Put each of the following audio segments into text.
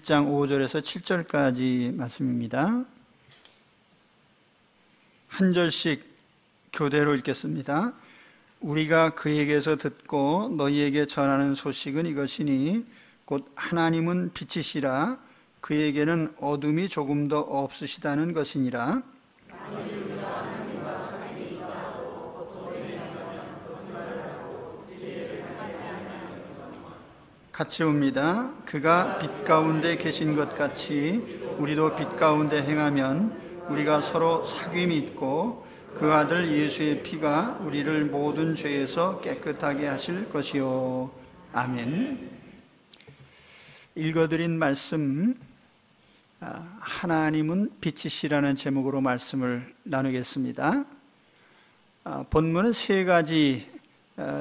1장 5절에서 7절까지 말씀입니다. 한 절씩 교대로 읽겠습니다. 우리가 그에게서 듣고 너희에게 전하는 소식은 이것이니 곧 하나님은 빛이시라 그에게는 어둠이 조금도 없으시다는 것이니라. 같이 봅니다. 그가 빛 가운데 계신 것 같이 우리도 빛 가운데 행하면 우리가 서로 사귐이 있고 그 아들 예수의 피가 우리를 모든 죄에서 깨끗하게 하실 것이요. 아멘. 읽어드린 말씀, 하나님은 빛이시라는 제목으로 말씀을 나누겠습니다. 본문은 세 가지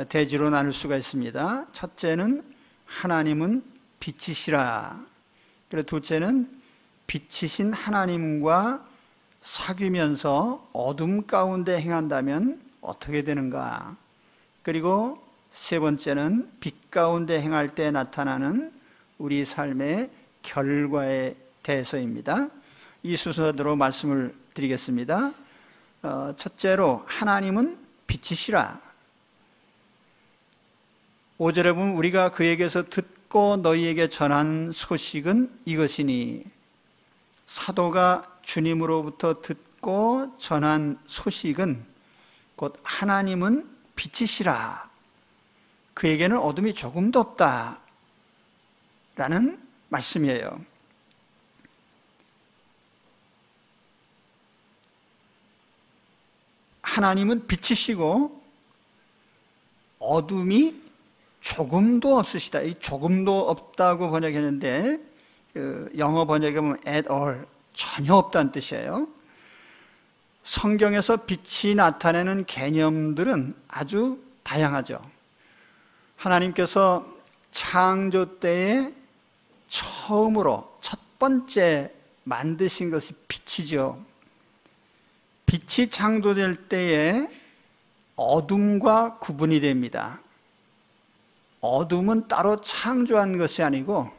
대지로 나눌 수가 있습니다. 첫째는 하나님은 빛이시라. 그리고 둘째는 빛이신 하나님과 사귀면서 어둠 가운데 행한다면 어떻게 되는가. 그리고 세 번째는 빛 가운데 행할 때 나타나는 우리 삶의 결과에 대해서입니다. 이 순서대로 말씀을 드리겠습니다. 첫째로 하나님은 빛이시라. 5절에 보면 우리가 그에게서 듣고 너희에게 전한 소식은 이것이니, 사도가 주님으로부터 듣고 전한 소식은 곧 하나님은 빛이시라, 그에게는 어둠이 조금도 없다 라는 말씀이에요. 하나님은 빛이시고 어둠이 조금도 없으시다. 이 조금도 없다고 번역했는데 영어 번역에 보면 at all, 전혀 없다는 뜻이에요. 성경에서 빛이 나타내는 개념들은 아주 다양하죠. 하나님께서 창조 때에 처음으로 첫 번째 만드신 것이 빛이죠. 빛이 창조될 때에 어둠과 구분이 됩니다. 어둠은 따로 창조한 것이 아니고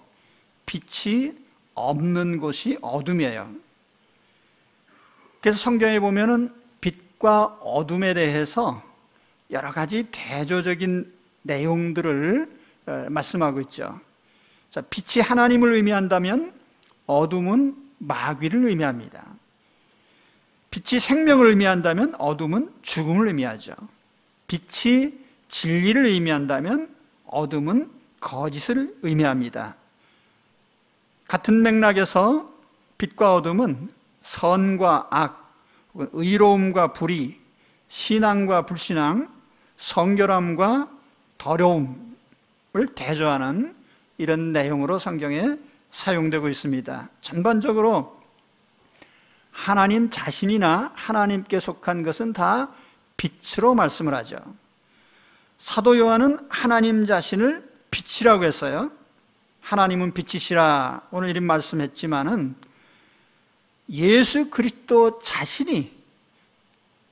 빛이 없는 곳이 어둠이에요. 그래서 성경에 보면은 빛과 어둠에 대해서 여러 가지 대조적인 내용들을 말씀하고 있죠. 자, 빛이 하나님을 의미한다면 어둠은 마귀를 의미합니다. 빛이 생명을 의미한다면 어둠은 죽음을 의미하죠. 빛이 진리를 의미한다면 어둠은 거짓을 의미합니다. 같은 맥락에서 빛과 어둠은 선과 악, 의로움과 불의, 신앙과 불신앙, 성결함과 더러움을 대조하는 이런 내용으로 성경에 사용되고 있습니다. 전반적으로 하나님 자신이나 하나님께 속한 것은 다 빛으로 말씀을 하죠. 사도 요한은 하나님 자신을 빛이라고 했어요. 하나님은 빛이시라 오늘 이런 말씀했지만은 예수 그리스도 자신이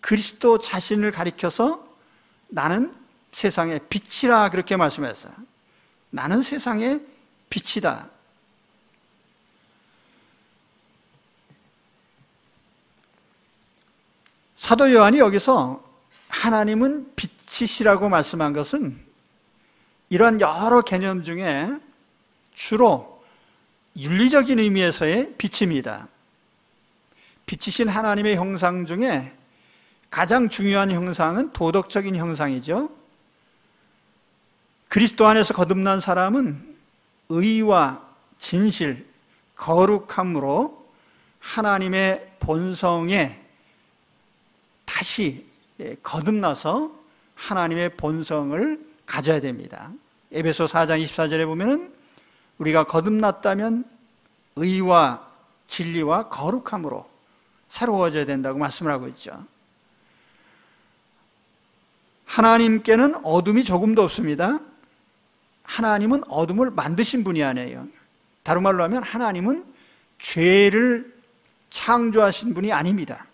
그리스도 자신을 가리켜서 나는 세상의 빛이라 그렇게 말씀했어요. 나는 세상의 빛이다. 사도 요한이 여기서 하나님은 빛이시라고 말씀한 것은 이러한 여러 개념 중에 주로 윤리적인 의미에서의 빛입니다. 빛이신 하나님의 형상 중에 가장 중요한 형상은 도덕적인 형상이죠. 그리스도 안에서 거듭난 사람은 의와 진실, 거룩함으로 하나님의 본성에 다시 거듭나서 하나님의 본성을 가져야 됩니다. 에베소 4장 24절에 보면은 우리가 거듭났다면 의와 진리와 거룩함으로 새로워져야 된다고 말씀을 하고 있죠. 하나님께는 어둠이 조금도 없습니다. 하나님은 어둠을 만드신 분이 아니에요. 다른 말로 하면 하나님은 죄를 창조하신 분이 아닙니다.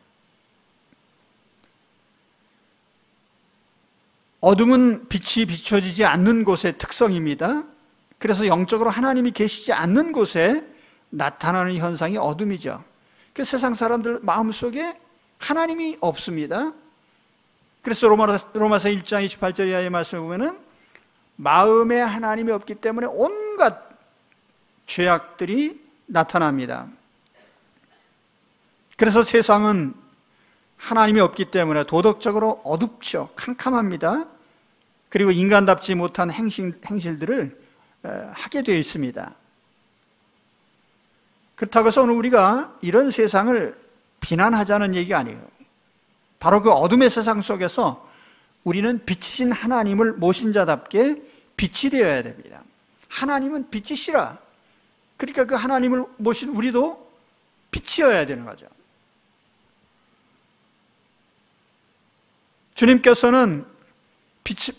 어둠은 빛이 비춰지지 않는 곳의 특성입니다. 그래서 영적으로 하나님이 계시지 않는 곳에 나타나는 현상이 어둠이죠. 그 세상 사람들 마음속에 하나님이 없습니다. 그래서 로마서 1장 28절 이하의 말씀을 보면은 마음에 하나님이 없기 때문에 온갖 죄악들이 나타납니다. 그래서 세상은 하나님이 없기 때문에 도덕적으로 어둡죠. 캄캄합니다. 그리고 인간답지 못한 행실들을 하게 되어 있습니다. 그렇다고 해서 오늘 우리가 이런 세상을 비난하자는 얘기가 아니에요. 바로 그 어둠의 세상 속에서 우리는 빛이신 하나님을 모신 자답게 빛이 되어야 됩니다. 하나님은 빛이시라. 그러니까 그 하나님을 모신 우리도 빛이어야 되는 거죠. 주님께서는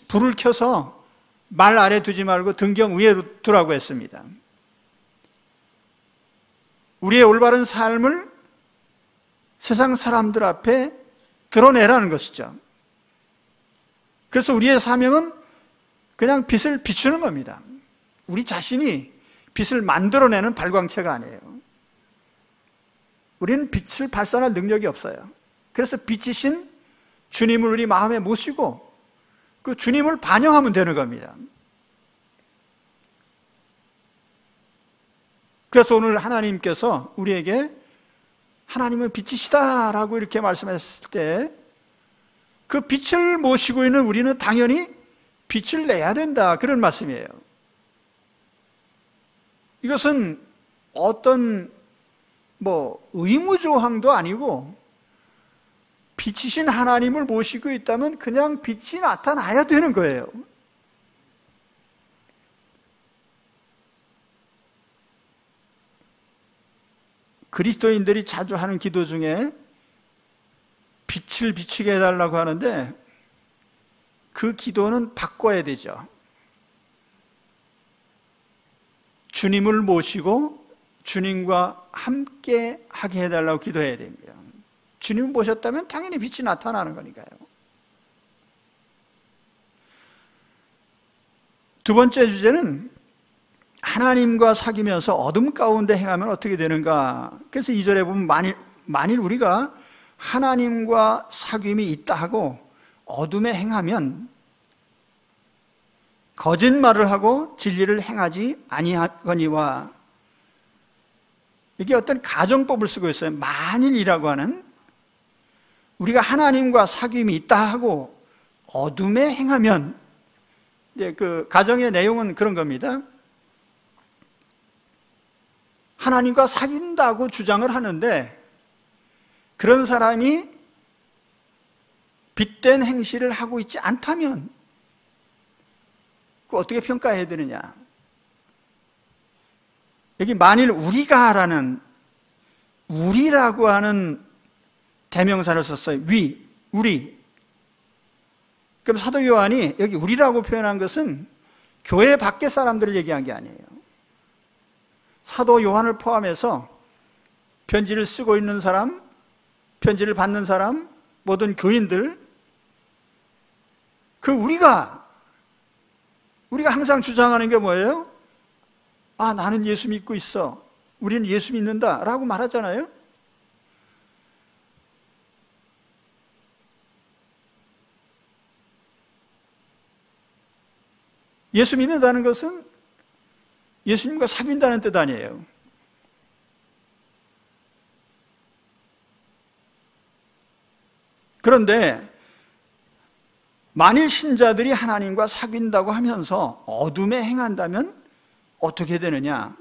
불을 켜서 말 아래 두지 말고 등경 위에 두라고 했습니다. 우리의 올바른 삶을 세상 사람들 앞에 드러내라는 것이죠. 그래서 우리의 사명은 그냥 빛을 비추는 겁니다. 우리 자신이 빛을 만들어내는 발광체가 아니에요. 우리는 빛을 발산할 능력이 없어요. 그래서 빛이신 주님을 우리 마음에 모시고 그 주님을 반영하면 되는 겁니다. 그래서 오늘 하나님께서 우리에게 하나님은 빛이시다라고 이렇게 말씀했을 때 그 빛을 모시고 있는 우리는 당연히 빛을 내야 된다, 그런 말씀이에요. 이것은 어떤 의무조항도 아니고 빛이신 하나님을 모시고 있다면 그냥 빛이 나타나야 되는 거예요. 그리스도인들이 자주 하는 기도 중에 빛을 비추게 해달라고 하는데 그 기도는 바꿔야 되죠. 주님을 모시고 주님과 함께 하게 해달라고 기도해야 됩니다. 주님을 모셨다면 당연히 빛이 나타나는 거니까요. 두 번째 주제는 하나님과 사귀면서 어둠 가운데 행하면 어떻게 되는가. 그래서 2절에 보면 만일 우리가 하나님과 사귐이 있다 하고 어둠에 행하면 거짓말을 하고 진리를 행하지 아니하거니와, 이게 어떤 가정법을 쓰고 있어요. 만일이라고 하는, 우리가 하나님과 사귐이 있다 하고 어둠에 행하면, 이제 그 가정의 내용은 그런 겁니다. 하나님과 사귄다고 주장을 하는데 그런 사람이 빛된 행실을 하고 있지 않다면 그거 어떻게 평가해야 되느냐. 여기 만일 우리가라는, 우리라고 하는 대명사를 썼어요. 우리. 그럼 사도 요한이 여기 우리라고 표현한 것은 교회 밖의 사람들을 얘기한 게 아니에요. 사도 요한을 포함해서 편지를 쓰고 있는 사람, 편지를 받는 사람, 모든 교인들, 그 우리가 항상 주장하는 게 뭐예요? 아, 나는 예수 믿고 있어. 우리는 예수 믿는다 라고 말하잖아요. 예수 믿는다는 것은 예수님과 사귄다는 뜻 아니에요. 그런데 만일 신자들이 하나님과 사귄다고 하면서 어둠에 행한다면 어떻게 되느냐?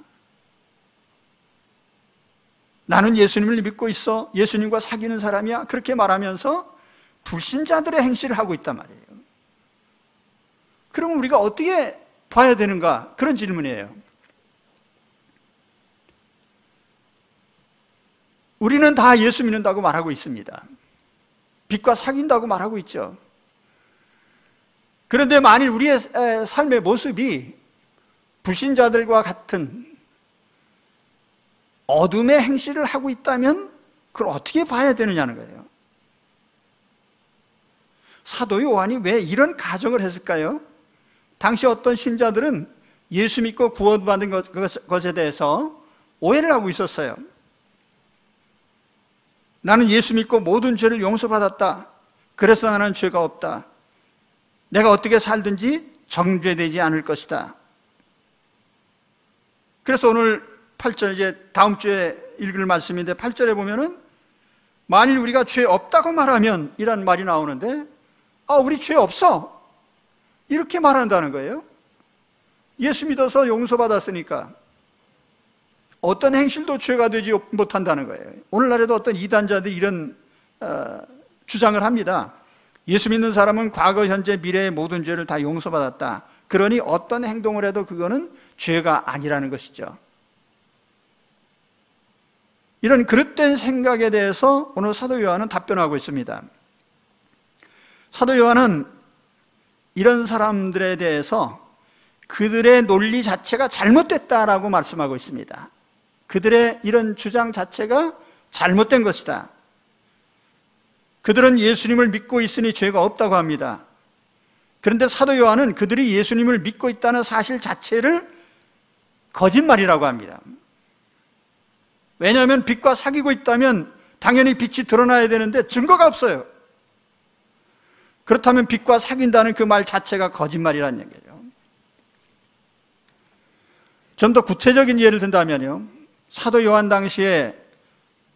나는 예수님을 믿고 있어. 예수님과 사귀는 사람이야. 그렇게 말하면서 불신자들의 행실을 하고 있단 말이에요. 그럼 우리가 어떻게 봐야 되는가? 그런 질문이에요. 우리는 다 예수 믿는다고 말하고 있습니다. 빛과 사귄다고 말하고 있죠. 그런데 만일 우리의 삶의 모습이 불신자들과 같은 어둠의 행실을 하고 있다면 그걸 어떻게 봐야 되느냐는 거예요. 사도 요한이 왜 이런 가정을 했을까요? 당시 어떤 신자들은 예수 믿고 구원받은 것에 대해서 오해를 하고 있었어요. 나는 예수 믿고 모든 죄를 용서받았다. 그래서 나는 죄가 없다. 내가 어떻게 살든지 정죄되지 않을 것이다. 그래서 오늘 8절, 이제 다음 주에 읽을 말씀인데 8절에 보면은 만일 우리가 죄 없다고 말하면 이란 말이 나오는데, 우리 죄 없어, 이렇게 말한다는 거예요. 예수 믿어서 용서받았으니까 어떤 행실도 죄가 되지 못한다는 거예요. 오늘날에도 어떤 이단자들이 이런 주장을 합니다. 예수 믿는 사람은 과거, 현재, 미래의 모든 죄를 다 용서받았다. 그러니 어떤 행동을 해도 그거는 죄가 아니라는 것이죠. 이런 그릇된 생각에 대해서 오늘 사도 요한은 답변하고 있습니다. 사도 요한은 이런 사람들에 대해서 그들의 논리 자체가 잘못됐다라고 말씀하고 있습니다. 그들의 이런 주장 자체가 잘못된 것이다. 그들은 예수님을 믿고 있으니 죄가 없다고 합니다. 그런데 사도 요한은 그들이 예수님을 믿고 있다는 사실 자체를 거짓말이라고 합니다. 왜냐하면 빛과 사귀고 있다면 당연히 빛이 드러나야 되는데 증거가 없어요. 그렇다면 빛과 사귄다는 그 말 자체가 거짓말이라는 얘기예요. 좀 더 구체적인 예를 든다면요, 사도 요한 당시에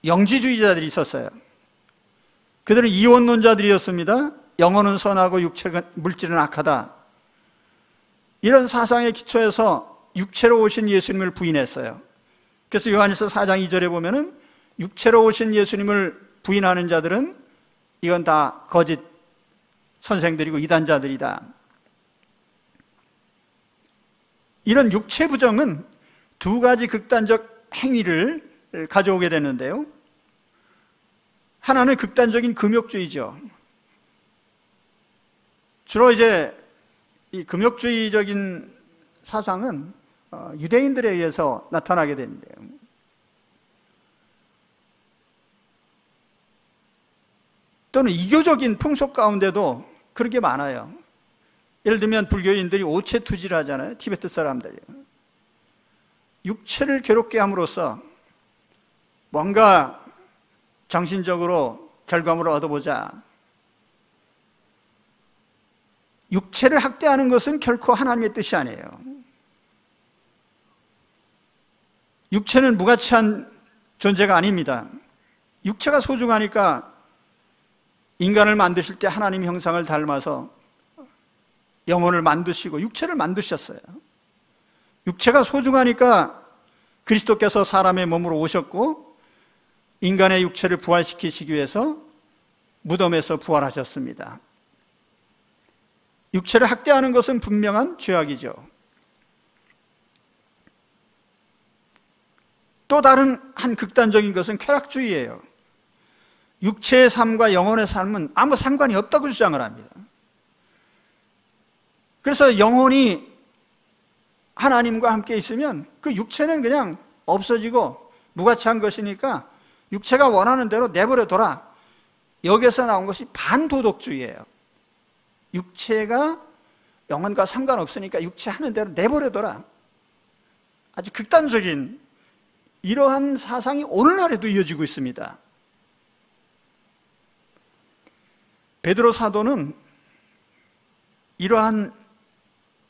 영지주의자들이 있었어요. 그들은 이원론자들이었습니다. 영혼은 선하고 물질은 악하다. 이런 사상에 기초해서 육체로 오신 예수님을 부인했어요. 그래서 요한일서 4장 2절에 보면은 육체로 오신 예수님을 부인하는 자들은 이건 다 거짓 선생들이고 이단자들이다. 이런 육체 부정은 두 가지 극단적 행위를 가져오게 되는데요. 하나는 극단적인 금욕주의죠. 주로 이제 이 금욕주의적인 사상은 유대인들에 의해서 나타나게 되는데요. 또는 이교적인 풍속 가운데도 그런 게 많아요. 예를 들면 불교인들이 오체투지를 하잖아요. 티베트 사람들이. 육체를 괴롭게 함으로써 뭔가 정신적으로 결과물을 얻어보자. 육체를 학대하는 것은 결코 하나님의 뜻이 아니에요. 육체는 무가치한 존재가 아닙니다. 육체가 소중하니까 인간을 만드실 때 하나님 형상을 닮아서 영혼을 만드시고 육체를 만드셨어요. 육체가 소중하니까 그리스도께서 사람의 몸으로 오셨고 인간의 육체를 부활시키시기 위해서 무덤에서 부활하셨습니다. 육체를 학대하는 것은 분명한 죄악이죠. 또 다른 한 극단적인 것은 쾌락주의예요. 육체의 삶과 영혼의 삶은 아무 상관이 없다고 주장을 합니다. 그래서 영혼이 하나님과 함께 있으면 그 육체는 그냥 없어지고 무가치한 것이니까 육체가 원하는 대로 내버려둬라. 여기에서 나온 것이 반도덕주의예요. 육체가 영혼과 상관없으니까 육체 하는 대로 내버려둬라. 아주 극단적인 이러한 사상이 오늘날에도 이어지고 있습니다. 베드로 사도는 이러한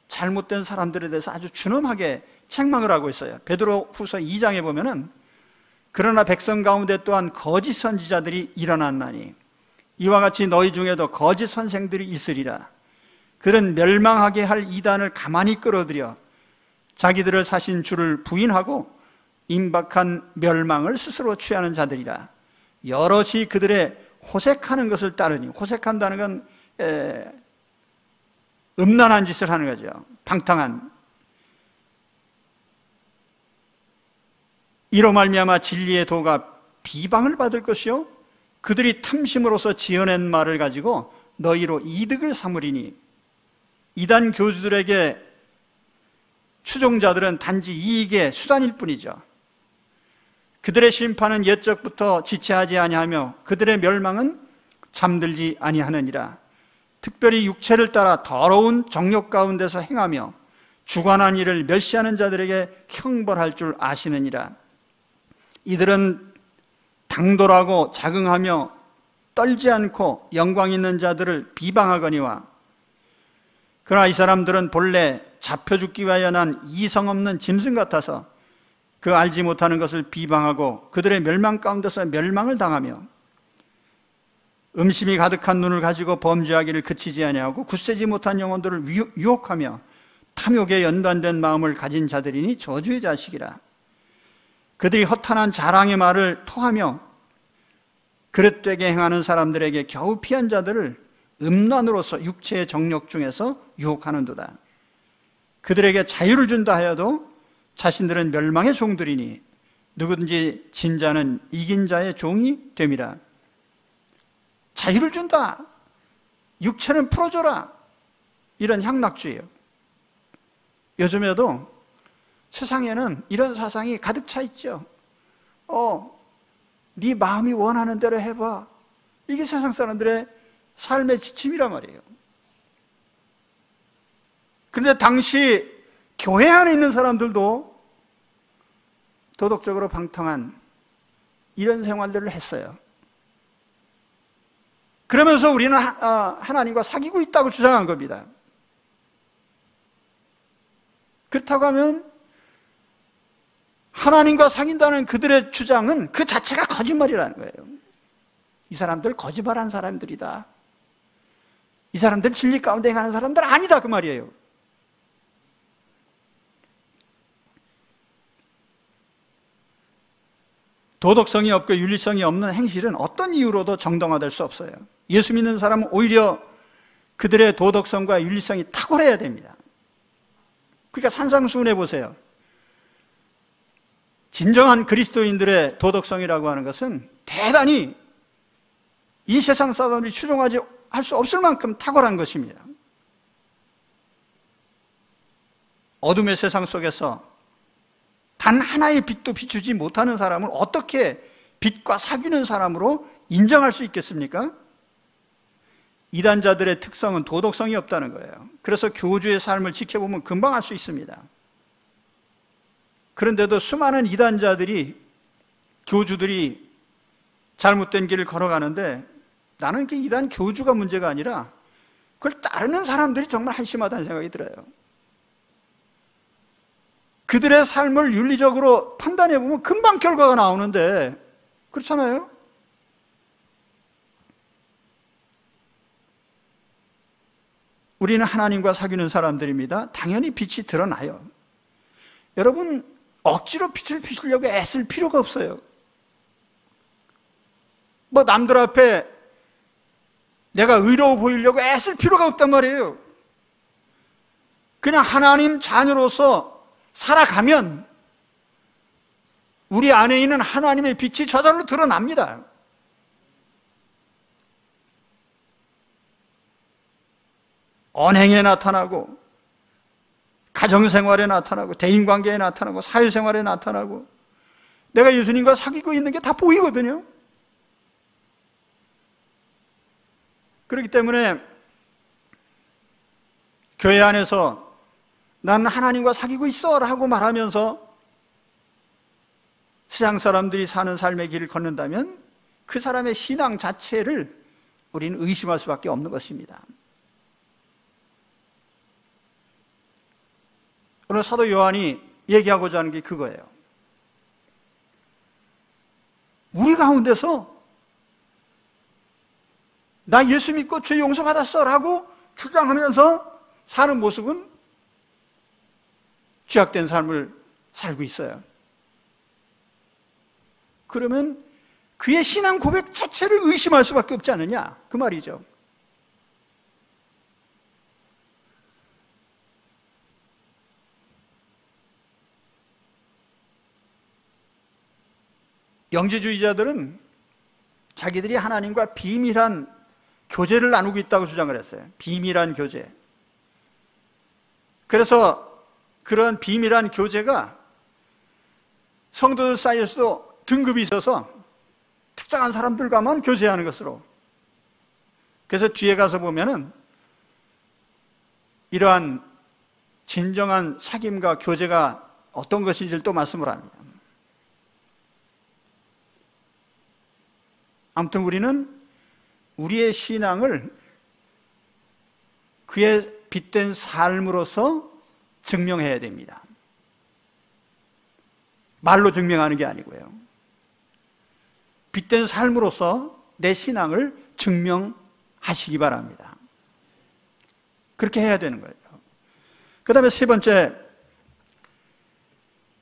잘못된 사람들에 대해서 아주 준엄하게 책망을 하고 있어요. 베드로 후서 2장에 보면은 그러나 백성 가운데 또한 거짓 선지자들이 일어났나니 이와 같이 너희 중에도 거짓 선생들이 있으리라. 그는 멸망하게 할 이단을 가만히 끌어들여 자기들을 사신 주를 부인하고 임박한 멸망을 스스로 취하는 자들이라. 여럿이 그들의 호색하는 것을 따르니, 호색한다는 건 음란한 짓을 하는 거죠. 방탕한. 이로 말미암아 진리의 도가 비방을 받을 것이요 그들이 탐심으로서 지어낸 말을 가지고 너희로 이득을 삼으리니. 이단 교주들에게 추종자들은 단지 이익의 수단일 뿐이죠. 그들의 심판은 옛적부터 지체하지 아니하며 그들의 멸망은 잠들지 아니하느니라. 특별히 육체를 따라 더러운 정욕 가운데서 행하며 주관한 일을 멸시하는 자들에게 형벌할 줄 아시느니라. 이들은 당돌하고 자긍하며 떨지 않고 영광 있는 자들을 비방하거니와, 그러나 이 사람들은 본래 잡혀 죽기 위하여 난 이성 없는 짐승 같아서 그 알지 못하는 것을 비방하고 그들의 멸망 가운데서 멸망을 당하며, 음심이 가득한 눈을 가지고 범죄하기를 그치지 아니하고 굳세지 못한 영혼들을 유혹하며 탐욕에 연관된 마음을 가진 자들이니 저주의 자식이라. 그들이 허탄한 자랑의 말을 토하며 그릇되게 행하는 사람들에게 겨우 피한 자들을 음란으로서 육체의 정욕 중에서 유혹하는도다. 그들에게 자유를 준다 하여도 자신들은 멸망의 종들이니 누구든지 진 자는 이긴 자의 종이 됨이라. 자유를 준다, 육체는 풀어줘라, 이런 향락주의예요. 요즘에도 세상에는 이런 사상이 가득 차 있죠. 네 마음이 원하는 대로 해봐. 이게 세상 사람들의 삶의 지침이란 말이에요. 그런데 당시 교회 안에 있는 사람들도 도덕적으로 방탕한 이런 생활들을 했어요. 그러면서 우리는 하나님과 사귀고 있다고 주장한 겁니다. 그렇다고 하면 하나님과 사귄다는 그들의 주장은 그 자체가 거짓말이라는 거예요. 이 사람들 거짓말한 사람들이다, 이 사람들 진리 가운데 행하는 사람들 아니다, 그 말이에요. 도덕성이 없고 윤리성이 없는 행실은 어떤 이유로도 정당화될 수 없어요. 예수 믿는 사람은 오히려 그들의 도덕성과 윤리성이 탁월해야 됩니다. 그러니까 산상수훈해 보세요. 진정한 그리스도인들의 도덕성이라고 하는 것은 대단히 이 세상 사람들이 추종하지 할 수 없을 만큼 탁월한 것입니다. 어둠의 세상 속에서 단 하나의 빛도 비추지 못하는 사람을 어떻게 빛과 사귀는 사람으로 인정할 수 있겠습니까? 이단자들의 특성은 도덕성이 없다는 거예요. 그래서 교주의 삶을 지켜보면 금방 알 수 있습니다. 그런데도 수많은 이단자들이, 교주들이 잘못된 길을 걸어가는데 나는 그 이단 교주가 문제가 아니라 그걸 따르는 사람들이 정말 한심하다는 생각이 들어요. 그들의 삶을 윤리적으로 판단해 보면 금방 결과가 나오는데, 그렇잖아요? 우리는 하나님과 사귀는 사람들입니다. 당연히 빛이 드러나요. 여러분, 억지로 빛을 비추려고 애쓸 필요가 없어요. 남들 앞에 내가 의로워 보이려고 애쓸 필요가 없단 말이에요. 그냥 하나님 자녀로서 살아가면 우리 안에 있는 하나님의 빛이 저절로 드러납니다. 언행에 나타나고, 가정생활에 나타나고, 대인관계에 나타나고, 사회생활에 나타나고, 내가 예수님과 사귀고 있는 게 다 보이거든요. 그렇기 때문에 교회 안에서 난 하나님과 사귀고 있어 라고 말하면서 세상 사람들이 사는 삶의 길을 걷는다면 그 사람의 신앙 자체를 우리는 의심할 수밖에 없는 것입니다. 오늘 사도 요한이 얘기하고자 하는 게 그거예요. 우리 가운데서 나 예수 믿고 죄 용서받았어 라고 주장하면서 사는 모습은 죄악된 삶을 살고 있어요. 그러면 그의 신앙 고백 자체를 의심할 수밖에 없지 않느냐, 그 말이죠. 영지주의자들은 자기들이 하나님과 비밀한 교제를 나누고 있다고 주장을 했어요. 비밀한 교제. 그래서 그런 비밀한 교제가 성도들 사이에서도 등급이 있어서 특정한 사람들과만 교제하는 것으로. 그래서 뒤에 가서 보면은 이러한 진정한 사귐과 교제가 어떤 것인지를 또 말씀을 합니다. 아무튼 우리는 우리의 신앙을 그의 빛된 삶으로서 증명해야 됩니다. 말로 증명하는 게 아니고요. 빛된 삶으로서 내 신앙을 증명하시기 바랍니다. 그렇게 해야 되는 거예요. 그 다음에 세 번째,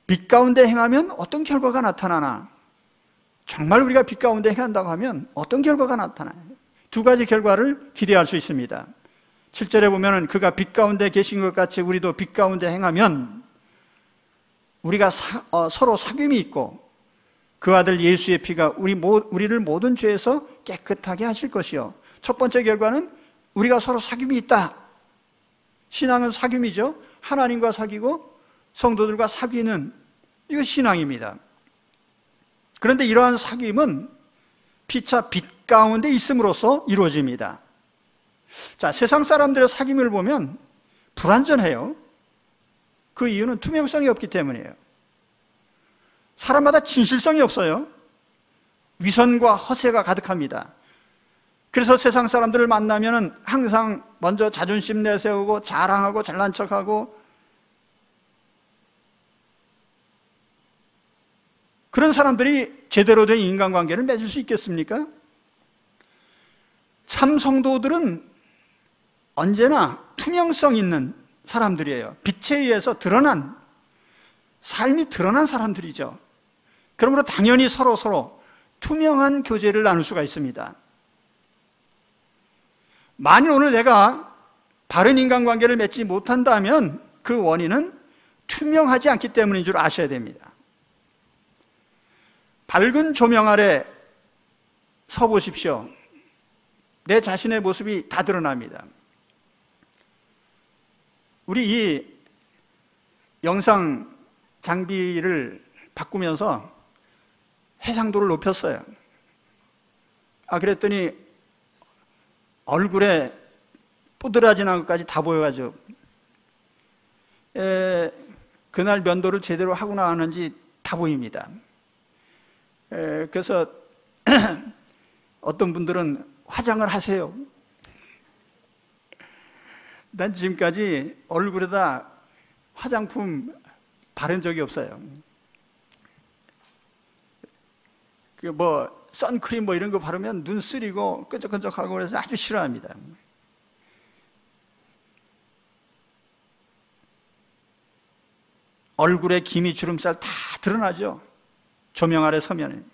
빛 가운데 행하면 어떤 결과가 나타나나? 정말 우리가 빛 가운데 행한다고 하면 어떤 결과가 나타나요? 두 가지 결과를 기대할 수 있습니다. 7절에 보면은 그가 빛 가운데 계신 것 같이 우리도 빛 가운데 행하면 우리가 서로 사귐이 있고 그 아들 예수의 피가 우리를 모든 죄에서 깨끗하게 하실 것이요. 첫 번째 결과는 우리가 서로 사귐이 있다. 신앙은 사귐이죠. 하나님과 사귀고 성도들과 사귀는, 이거 신앙입니다. 그런데 이러한 사귐은 피차 빛 가운데 있음으로써 이루어집니다. 자, 세상 사람들의 사귐을 보면 불완전해요. 그 이유는 투명성이 없기 때문이에요. 사람마다 진실성이 없어요. 위선과 허세가 가득합니다. 그래서 세상 사람들을 만나면 항상 먼저 자존심 내세우고 자랑하고 잘난 척하고, 그런 사람들이 제대로 된 인간관계를 맺을 수 있겠습니까? 참 성도들은 언제나 투명성 있는 사람들이에요. 빛에 의해서 드러난, 삶이 드러난 사람들이죠. 그러므로 당연히 서로 투명한 교제를 나눌 수가 있습니다. 만일 오늘 내가 바른 인간관계를 맺지 못한다면 그 원인은 투명하지 않기 때문인 줄 아셔야 됩니다. 밝은 조명 아래 서 보십시오. 내 자신의 모습이 다 드러납니다. 우리 이 영상 장비를 바꾸면서 해상도를 높였어요. 그랬더니 얼굴에 뽀드라지는 것까지 다 보여가지고 그날 면도를 제대로 하고 나왔는지 다 보입니다. 그래서 어떤 분들은 화장을 하세요. 난 지금까지 얼굴에다 화장품 바른 적이 없어요. 선크림 이런 거 바르면 눈 쓰리고 끈적끈적하고 그래서 아주 싫어합니다. 얼굴에 기미, 주름살 다 드러나죠. 조명 아래 서면.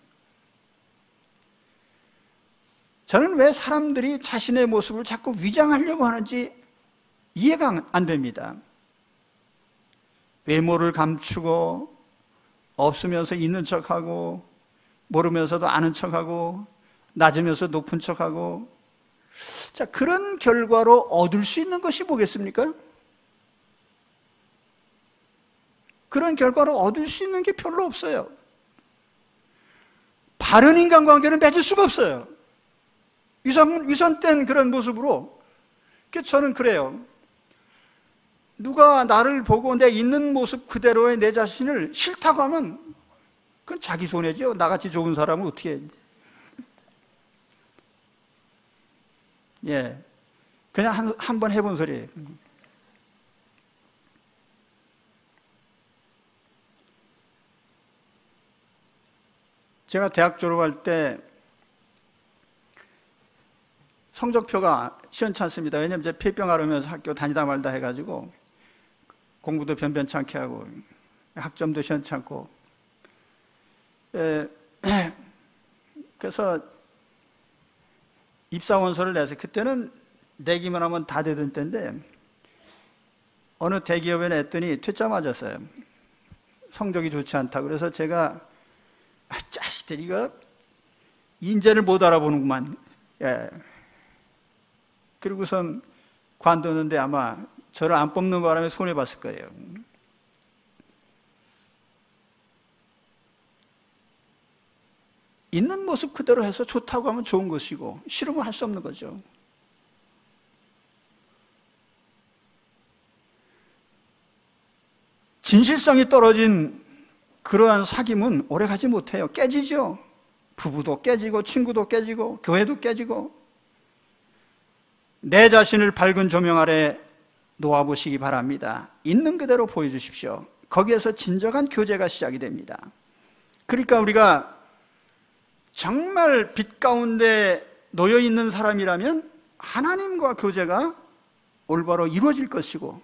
저는 왜 사람들이 자신의 모습을 자꾸 위장하려고 하는지 이해가 안 됩니다. 외모를 감추고 없으면서 있는 척하고 모르면서도 아는 척하고 낮으면서 높은 척하고, 자, 그런 결과로 얻을 수 있는 것이 뭐겠습니까? 그런 결과로 얻을 수 있는 게 별로 없어요. 바른 인간관계를 맺을 수가 없어요. 위선된 그런 모습으로. 저는 그래요. 누가 나를 보고 내 있는 모습 그대로의 내 자신을 싫다고 하면 그건 자기 손해죠. 나같이 좋은 사람은 어떻게 해. 그냥 한 번 해본 소리예요. 제가 대학 졸업할 때 성적표가 시원치 않습니다. 왜냐하면 이제 폐병 앓으면서 학교 다니다 말다 해가지고 공부도 변변찮게 하고 학점도 시원치 않고, 그래서 입사원서를 내서, 그때는 내기만 하면 다 되던 때인데 어느 대기업에 냈더니 퇴짜 맞았어요. 성적이 좋지 않다. 그래서 제가 자식들 이거 인재를 못 알아보는구만. 그리고선 관뒀는데 아마 저를 안 뽑는 바람에 손해봤을 거예요. 있는 모습 그대로 해서 좋다고 하면 좋은 것이고 싫으면 할 수 없는 거죠. 진실성이 떨어진 그러한 사귐은 오래가지 못해요. 깨지죠. 부부도 깨지고 친구도 깨지고 교회도 깨지고 내 자신을 밝은 조명 아래 놓아보시기 바랍니다. 있는 그대로 보여주십시오. 거기에서 진정한 교제가 시작이 됩니다. 그러니까 우리가 정말 빛 가운데 놓여 있는 사람이라면 하나님과 교제가 올바로 이루어질 것이고,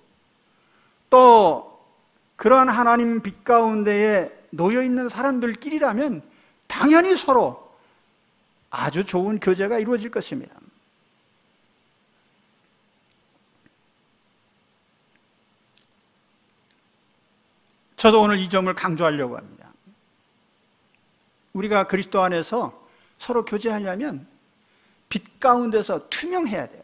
또 그러한 하나님 빛 가운데에 놓여 있는 사람들끼리라면 당연히 서로 아주 좋은 교제가 이루어질 것입니다. 저도 오늘 이 점을 강조하려고 합니다. 우리가 그리스도 안에서 서로 교제하려면 빛 가운데서 투명해야 돼요.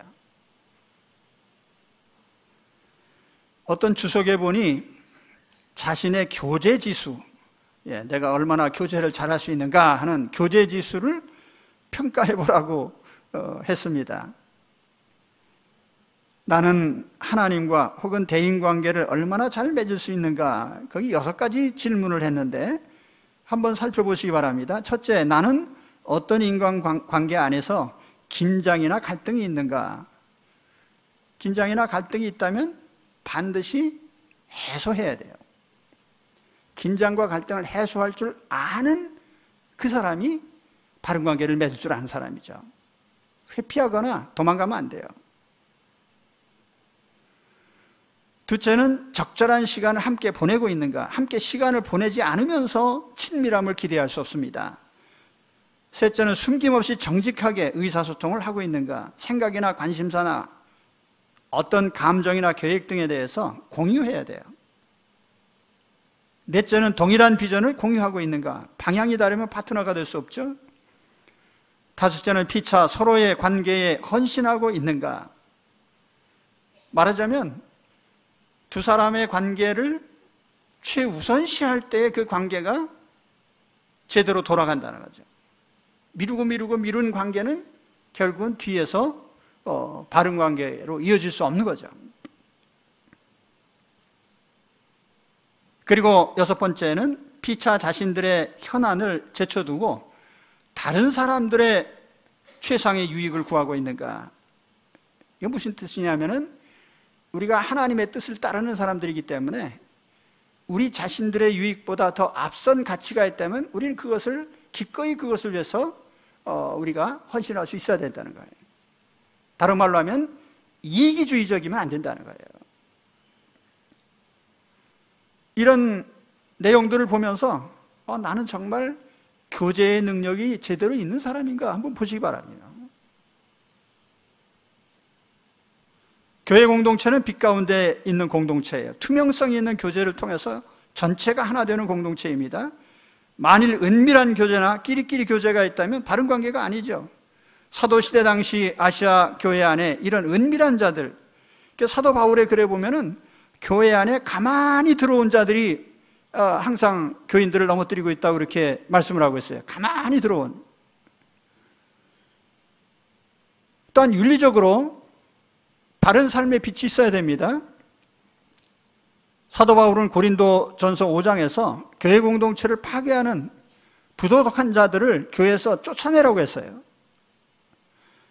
어떤 주석에 보니 자신의 교제 지수, 내가 얼마나 교제를 잘할 수 있는가 하는 교제 지수를 평가해 보라고 했습니다. 나는 하나님과 혹은 대인관계를 얼마나 잘 맺을 수 있는가, 거기 6가지 질문을 했는데 한번 살펴보시기 바랍니다. 첫째, 나는 어떤 인간관계 안에서 긴장이나 갈등이 있는가? 긴장이나 갈등이 있다면 반드시 해소해야 돼요. 긴장과 갈등을 해소할 줄 아는 그 사람이 바른 관계를 맺을 줄 아는 사람이죠. 회피하거나 도망가면 안 돼요. 둘째는 적절한 시간을 함께 보내고 있는가? 함께 시간을 보내지 않으면서 친밀함을 기대할 수 없습니다. 셋째는 숨김없이 정직하게 의사소통을 하고 있는가? 생각이나 관심사나 어떤 감정이나 계획 등에 대해서 공유해야 돼요. 넷째는 동일한 비전을 공유하고 있는가? 방향이 다르면 파트너가 될 수 없죠. 다섯째는 피차 서로의 관계에 헌신하고 있는가? 말하자면 두 사람의 관계를 최우선시할 때 그 관계가 제대로 돌아간다는 거죠. 미루고 미룬 관계는 결국은 뒤에서 바른 관계로 이어질 수 없는 거죠. 그리고 6번째는 피차 자신들의 현안을 제쳐두고 다른 사람들의 최상의 유익을 구하고 있는가? 이게 무슨 뜻이냐면은 우리가 하나님의 뜻을 따르는 사람들이기 때문에 우리 자신들의 유익보다 더 앞선 가치가 있다면 우리는 그것을 기꺼이 그것을 위해서 우리가 헌신할 수 있어야 된다는 거예요. 다른 말로 하면 이기주의적이면 안 된다는 거예요. 이런 내용들을 보면서 나는 정말 교제의 능력이 제대로 있는 사람인가 한번 보시기 바랍니다. 교회 공동체는 빛 가운데 있는 공동체예요. 투명성이 있는 교제를 통해서 전체가 하나 되는 공동체입니다. 만일 은밀한 교제나 끼리끼리 교제가 있다면 바른 관계가 아니죠. 사도시대 당시 아시아 교회 안에 이런 은밀한 자들, 사도 바울의 글에 보면은 교회 안에 가만히 들어온 자들이 항상 교인들을 넘어뜨리고 있다고 그렇게 말씀을 하고 있어요. 가만히 들어온. 또한 윤리적으로 바른 삶의 빛이 있어야 됩니다. 사도 바울은 고린도전서 5장에서 교회 공동체를 파괴하는 부도덕한 자들을 교회에서 쫓아내라고 했어요.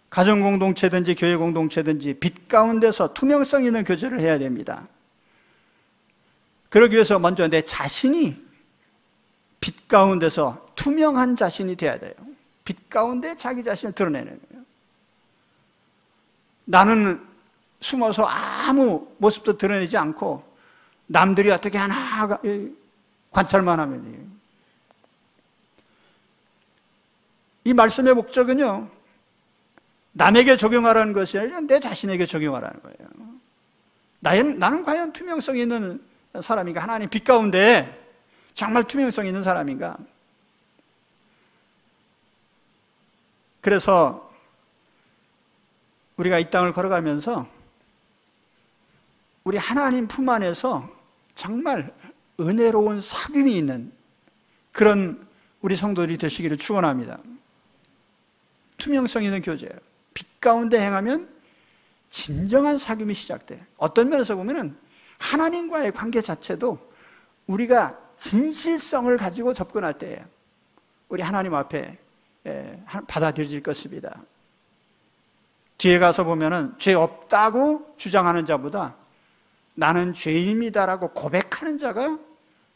가정 공동체든지 교회 공동체든지 빛 가운데서 투명성 있는 교제를 해야 됩니다. 그러기 위해서 먼저 내 자신이 빛 가운데서 투명한 자신이 돼야 돼요. 빛 가운데 자기 자신을 드러내는 거예요. 나는 숨어서 아무 모습도 드러내지 않고 남들이 어떻게 하나 관찰만 하면, 이 말씀의 목적은요, 남에게 적용하라는 것이 아니라 내 자신에게 적용하라는 거예요. 나는 과연 투명성 있는 사람인가? 하나님 빛 가운데 정말 투명성 있는 사람인가? 그래서 우리가 이 땅을 걸어가면서 우리 하나님 품 안에서 정말 은혜로운 사귐이 있는 그런 우리 성도들이 되시기를 축원합니다. 투명성 있는 교제예요. 빛 가운데 행하면 진정한 사귐이 시작돼. 어떤 면에서 보면은 하나님과의 관계 자체도 우리가 진실성을 가지고 접근할 때예요. 우리 하나님 앞에 받아들일 것입니다. 뒤에 가서 보면은 죄 없다고 주장하는 자보다 나는 죄인입니다라고 고백하는 자가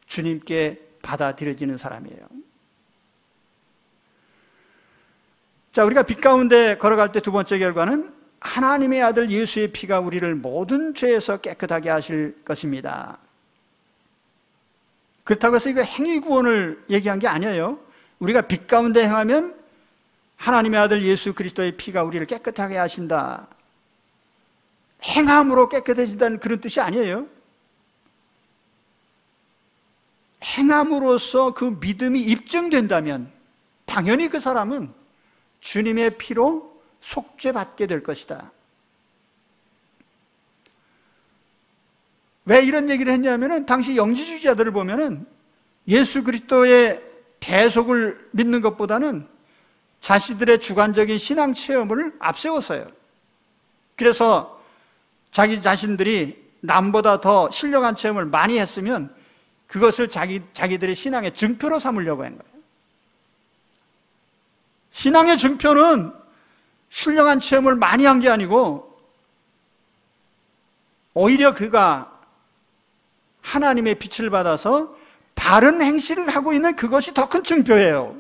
주님께 받아들여지는 사람이에요. 자, 우리가 빛 가운데 걸어갈 때 두 번째 결과는 하나님의 아들 예수의 피가 우리를 모든 죄에서 깨끗하게 하실 것입니다. 그렇다고 해서 이거 행위 구원을 얘기한 게 아니에요. 우리가 빛 가운데 행하면 하나님의 아들 예수 그리스도의 피가 우리를 깨끗하게 하신다. 행함으로 깨끗해진다는 그런 뜻이 아니에요. 행함으로써 그 믿음이 입증된다면 당연히 그 사람은 주님의 피로 속죄받게 될 것이다. 왜 이런 얘기를 했냐면은 당시 영지주의자들을 보면은 예수 그리스도의 대속을 믿는 것보다는 자신들의 주관적인 신앙 체험을 앞세웠어요. 그래서 자기 자신들이 남보다 더 신령한 체험을 많이 했으면 그것을 자기들의 신앙의 증표로 삼으려고 한 거예요. 신앙의 증표는 신령한 체험을 많이 한 게 아니고 오히려 그가 하나님의 빛을 받아서 바른 행실을 하고 있는 그것이 더 큰 증표예요.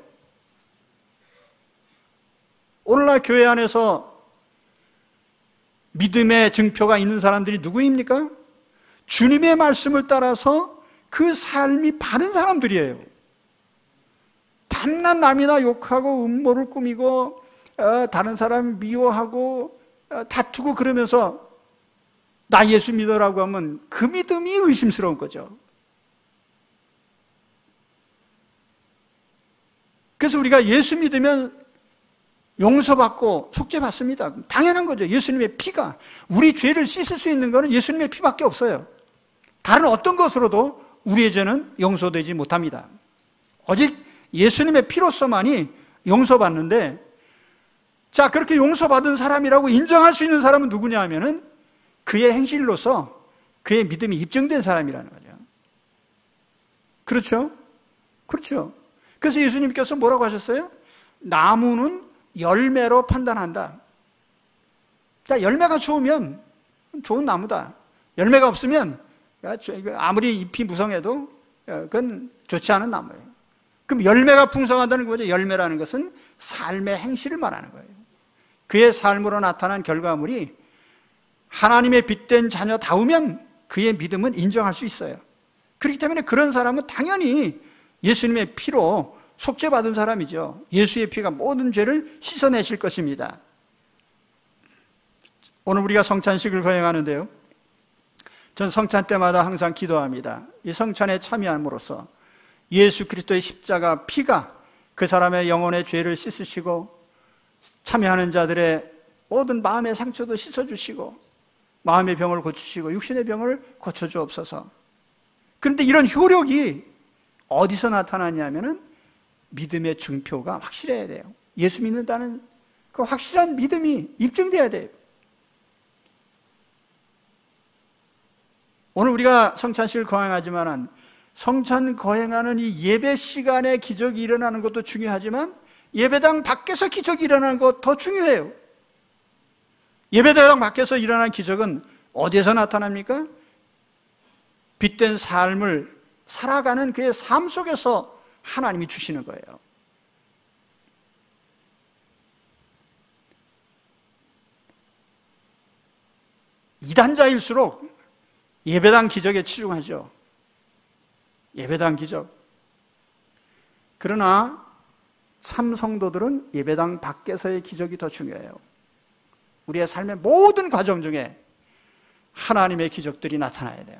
오늘날 교회 안에서 믿음의 증표가 있는 사람들이 누구입니까? 주님의 말씀을 따라서 그 삶이 바른 사람들이에요. 밤낮 남이나 욕하고 음모를 꾸미고 다른 사람 미워하고 다투고 그러면서 나 예수 믿어라고 하면 그 믿음이 의심스러운 거죠. 그래서 우리가 예수 믿으면 용서받고 속죄받습니다. 당연한 거죠. 예수님의 피가 우리 죄를 씻을 수 있는 것은 예수님의 피밖에 없어요. 다른 어떤 것으로도 우리의 죄는 용서되지 못합니다. 오직 예수님의 피로서만이 용서받는데, 자, 그렇게 용서받은 사람이라고 인정할 수 있는 사람은 누구냐 하면은 그의 행실로서 그의 믿음이 입증된 사람이라는 거죠. 그렇죠? 그렇죠. 그래서 예수님께서 뭐라고 하셨어요? 나무는 열매로 판단한다. 자, 열매가 좋으면 좋은 나무다. 열매가 없으면 아무리 잎이 무성해도 그건 좋지 않은 나무예요. 그럼 열매가 풍성하다는 거죠. 열매라는 것은 삶의 행실을 말하는 거예요. 그의 삶으로 나타난 결과물이 하나님의 빛된 자녀다우면 그의 믿음은 인정할 수 있어요. 그렇기 때문에 그런 사람은 당연히 예수님의 피로 속죄받은 사람이죠. 예수의 피가 모든 죄를 씻어내실 것입니다. 오늘 우리가 성찬식을 거행하는데요, 전 성찬 때마다 항상 기도합니다. 이 성찬에 참여함으로써 예수 그리스도의 십자가 피가 그 사람의 영혼의 죄를 씻으시고 참여하는 자들의 모든 마음의 상처도 씻어주시고 마음의 병을 고치시고 육신의 병을 고쳐주옵소서. 그런데 이런 효력이 어디서 나타나냐면은 믿음의 증표가 확실해야 돼요. 예수 믿는다는 그 확실한 믿음이 입증돼야 돼요. 오늘 우리가 성찬식을 거행하지만 성찬 거행하는 이 예배 시간에 기적이 일어나는 것도 중요하지만 예배당 밖에서 기적이 일어나는 것 더 중요해요. 예배당 밖에서 일어난 기적은 어디에서 나타납니까? 빛된 삶을 살아가는 그의 삶 속에서 하나님이 주시는 거예요. 이단자일수록 예배당 기적에 치중하죠. 예배당 기적. 그러나 참성도들은 예배당 밖에서의 기적이 더 중요해요. 우리의 삶의 모든 과정 중에 하나님의 기적들이 나타나야 돼요.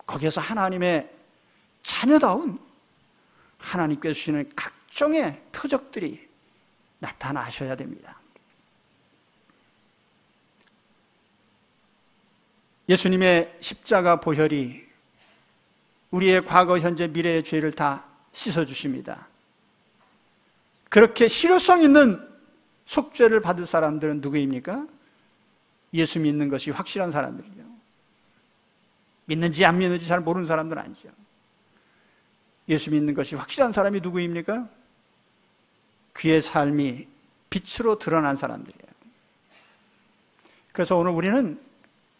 거기에서 하나님의 자녀다운 하나님께서 주시는 각종의 표적들이 나타나셔야 됩니다. 예수님의 십자가 보혈이 우리의 과거, 현재, 미래의 죄를 다 씻어주십니다. 그렇게 실효성 있는 속죄를 받을 사람들은 누구입니까? 예수 믿는 것이 확실한 사람들이죠. 믿는지 안 믿는지 잘 모르는 사람들은 아니죠. 예수 믿는 것이 확실한 사람이 누구입니까? 그의 삶이 빛으로 드러난 사람들이에요. 그래서 오늘 우리는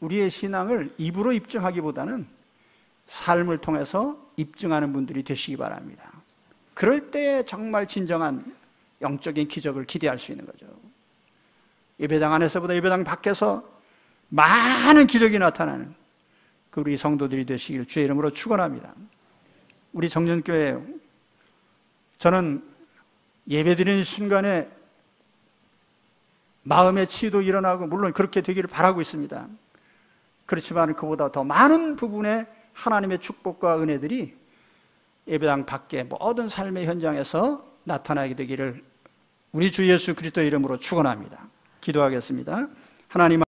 우리의 신앙을 입으로 입증하기보다는 삶을 통해서 입증하는 분들이 되시기 바랍니다. 그럴 때 정말 진정한 영적인 기적을 기대할 수 있는 거죠. 예배당 안에서보다 예배당 밖에서 많은 기적이 나타나는 그 우리 성도들이 되시길 주의 이름으로 축원합니다. 우리 정전교회, 저는 예배드리는 순간에 마음의 치유도 일어나고 물론 그렇게 되기를 바라고 있습니다. 그렇지만 그보다 더 많은 부분의 하나님의 축복과 은혜들이 예배당 밖에 모든 삶의 현장에서 나타나게 되기를 우리 주 예수 그리스도의 이름으로 축원합니다. 기도하겠습니다. 하나님